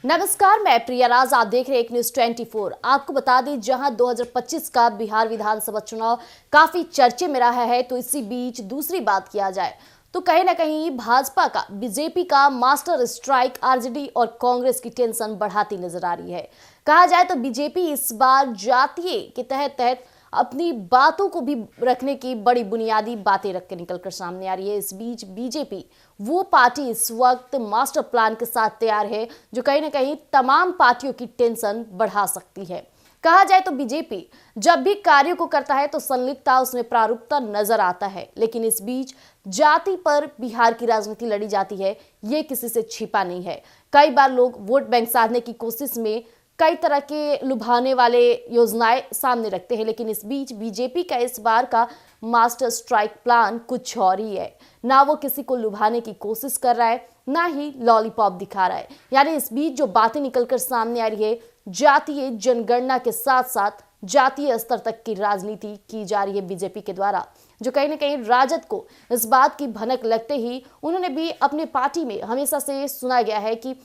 नमस्कार, मैं प्रिया राज। आप देख रहे हैं एक न्यूज 24। आपको बता दें, जहां 2025 का बिहार विधानसभा चुनाव काफी चर्चे में रहा है, तो इसी बीच दूसरी बात किया जाए तो कहीं ना कहीं भाजपा का बीजेपी का मास्टर स्ट्राइक आरजेडी और कांग्रेस की टेंशन बढ़ाती नजर आ रही है। कहा जाए तो बीजेपी इस बार जातीय के तहत अपनी बातों को भी रखने की बड़ी बुनियादी बातें रख के निकलकर सामने आ रही है। इस बीच बीजेपी वो पार्टी इस वक्त मास्टर प्लान के साथ तैयार है जो कहीं ना कहीं तमाम पार्टियों की टेंशन बढ़ा सकती है। कहा जाए तो बीजेपी जब भी कार्यों को करता है तो संलिप्तता उसमें प्रारूपता नजर आता है, लेकिन इस बीच जाति पर बिहार की राजनीति लड़ी जाती है, ये किसी से छिपा नहीं है। कई बार लोग वोट बैंक साधने की कोशिश में कई तरह के लुभाने वाले योजनाएं सामने रखते हैं, लेकिन इस बीच बीजेपी का इस बार का मास्टर स्ट्राइक प्लान कुछ और ही है। ना वो किसी को लुभाने की कोशिश कर रहा है, ना ही लॉलीपॉप दिखा रहा है। यानी इस बीच जो बातें निकलकर सामने आ रही है, जातीय जनगणना के साथ साथ जातीय स्तर तक की राजनीति की जा रही है बीजेपी के द्वारा, जो कहीं ना कहीं राजद को इस बात की भनक लगते ही उन्होंने भी अपने पार्टी में हमेशा से सुना गया है कि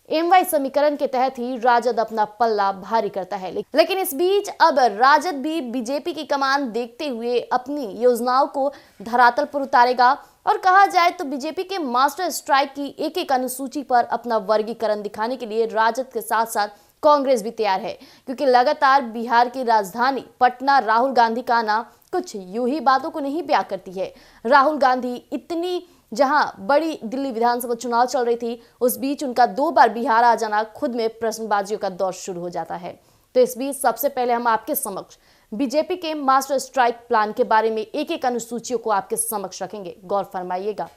एमवाई समीकरण के तहत ही राजद अपना पल्ला भारी करता है। लेकिन इस बीच अब राजद भी बीजेपी की कमान देखते हुए अपनी योजनाओं को धरातल पर उतारेगा। और कहा जाए तो बीजेपी के मास्टर स्ट्राइक की एक एक अनुसूची पर अपना वर्गीकरण दिखाने के लिए राजद के साथ साथ कांग्रेस भी तैयार है, क्योंकि लगातार बिहार की राजधानी पटना राहुल गांधी का आना कुछ यूं ही बातों को नहीं बयां करती है। राहुल गांधी इतनी जहां बड़ी दिल्ली विधानसभा चुनाव चल रही थी, उस बीच उनका 2 बार बिहार आ जाना खुद में प्रश्नबाजियों का दौर शुरू हो जाता है। तो इस बीच सबसे पहले हम आपके समक्ष बीजेपी के मास्टर स्ट्राइक प्लान के बारे में एक एक अनुसूचियों को आपके समक्ष रखेंगे, गौर फरमाइएगा।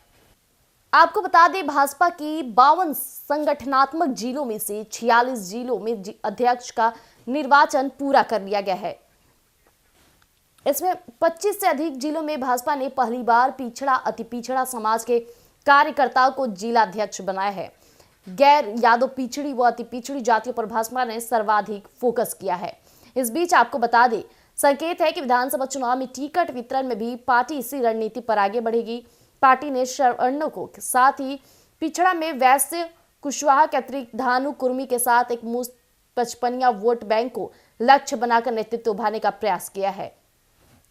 आपको बता दें, भाजपा की 52 संगठनात्मक जिलों में से 46 जिलों में अध्यक्ष का निर्वाचन पूरा कर लिया गया है। इसमें 25 से अधिक जिलों में भाजपा ने पहली बार पिछड़ा अति पिछड़ा समाज के कार्यकर्ताओं को जिला अध्यक्ष बनाया है। गैर यादव पिछड़ी व अति पिछड़ी जातियों पर भाजपा ने सर्वाधिक फोकस किया है। इस बीच आपको बता दें, संकेत है कि विधानसभा चुनाव में टिकट वितरण में भी पार्टी इसी रणनीति पर आगे बढ़ेगी। पार्टी ने सवर्णों को साथ ही पिछड़ा में वैश्य कुशवाहा के अतिरिक्त धानु कुर्मी के साथ एक मुश्त 55 वोट बैंक को लक्ष्य बनाकर नेतृत्व उभारने का प्रयास किया है।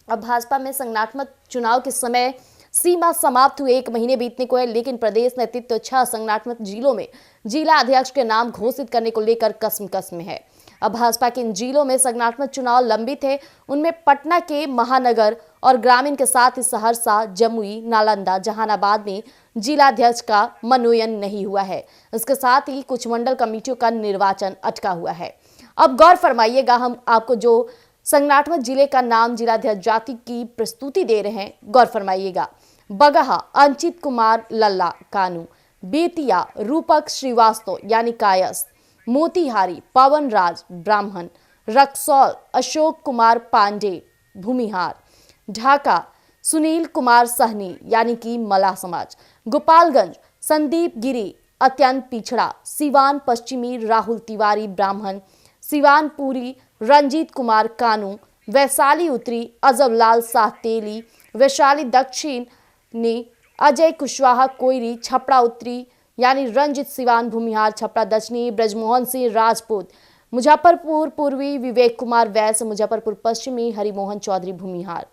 अब भाजपा में संगठनात्मक चुनाव के समय सीमा समाप्त हुए 1 महीने बीतने को है, लेकिन प्रदेश नेतृत्व 6 संगठनात्मक जिलों में जिला अध्यक्ष के नाम घोषित करने को लेकर कसम में है। अब भाजपा के इन जिलों में संगठनात्मक चुनाव लंबित है। उनमें पटना के महानगर और ग्रामीण के साथ ही सहरसा, जमुई, नालंदा, जहानाबाद में जिला अध्यक्ष का मनोनयन नहीं हुआ है। इसके साथ ही कुछ मंडल कमेटियों का निर्वाचन अटका हुआ है। अब गौर फरमाइएगा, हम आपको जो संगठनात्मक जिले का नाम जिलाध्यक्ष जाति की प्रस्तुति दे रहे हैं, गौर फरमाइएगा। बगहा अंचित कुमार लल्ला कानू, बेतिया रूपक श्रीवास्तव यानी कायस्थ, मोतिहारी पवन राज ब्राह्मण, रक्सौल अशोक कुमार पांडे भूमिहार, ढाका सुनील कुमार सहनी यानी कि मला समाज, गोपालगंज संदीप गिरी अत्यंत पिछड़ा, सिवान पश्चिमी राहुल तिवारी ब्राह्मण, सिवान पूरी रंजीत कुमार कानू, वैशाली उत्तरी अजबलाल शाह तेली, वैशाली दक्षिण ने अजय कुशवाहा कोयरी, छपरा उत्तरी यानी रंजित सिवान भूमिहार, छपरा दक्षिणी ब्रजमोहन सिंह राजपूत, मुजफ्फरपुर पूर्वी विवेक कुमार वैश्य, मुजफ्फरपुर पश्चिमी हरिमोहन चौधरी भूमिहार,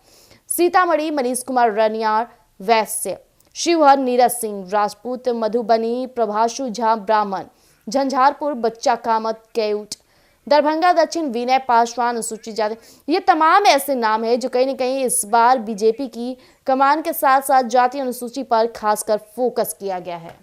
सीतामढ़ी मनीष कुमार रनियार वैश्य, शिवहर नीरज सिंह राजपूत, मधुबनी प्रभाषु झा ब्राह्मण, झंझारपुर बच्चा कामत केउट, दरभंगा दक्षिण विनय पासवान अनुसूचित जाति। ये तमाम ऐसे नाम हैं जो कहीं ना कहीं इस बार बीजेपी की कमान के साथ साथ जातीय अनुसूची पर खासकर फोकस किया गया है।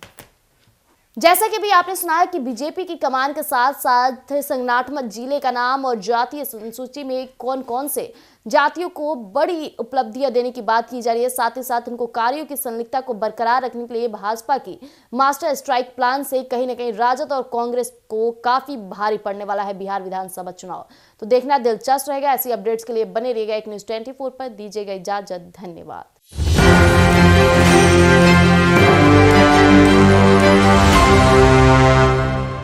जैसा कि भी आपने सुना कि बीजेपी की कमान के साथ साथ संगठनात्मक जिले का नाम और जातीय सूची में कौन कौन से जातियों को बड़ी उपलब्धियां देने की बात की जा रही है। साथ ही साथ उनको कार्यों की संलिप्तता को बरकरार रखने के लिए भाजपा की मास्टर स्ट्राइक प्लान से कहीं ना कहीं राजद और कांग्रेस को काफी भारी पड़ने वाला है बिहार विधानसभा चुनाव। तो देखना दिलचस्प रहेगा। ऐसी अपडेट्स के लिए बने रहिएगा एक न्यूज 24 पर। दीजिएगा इजाजत, धन्यवाद।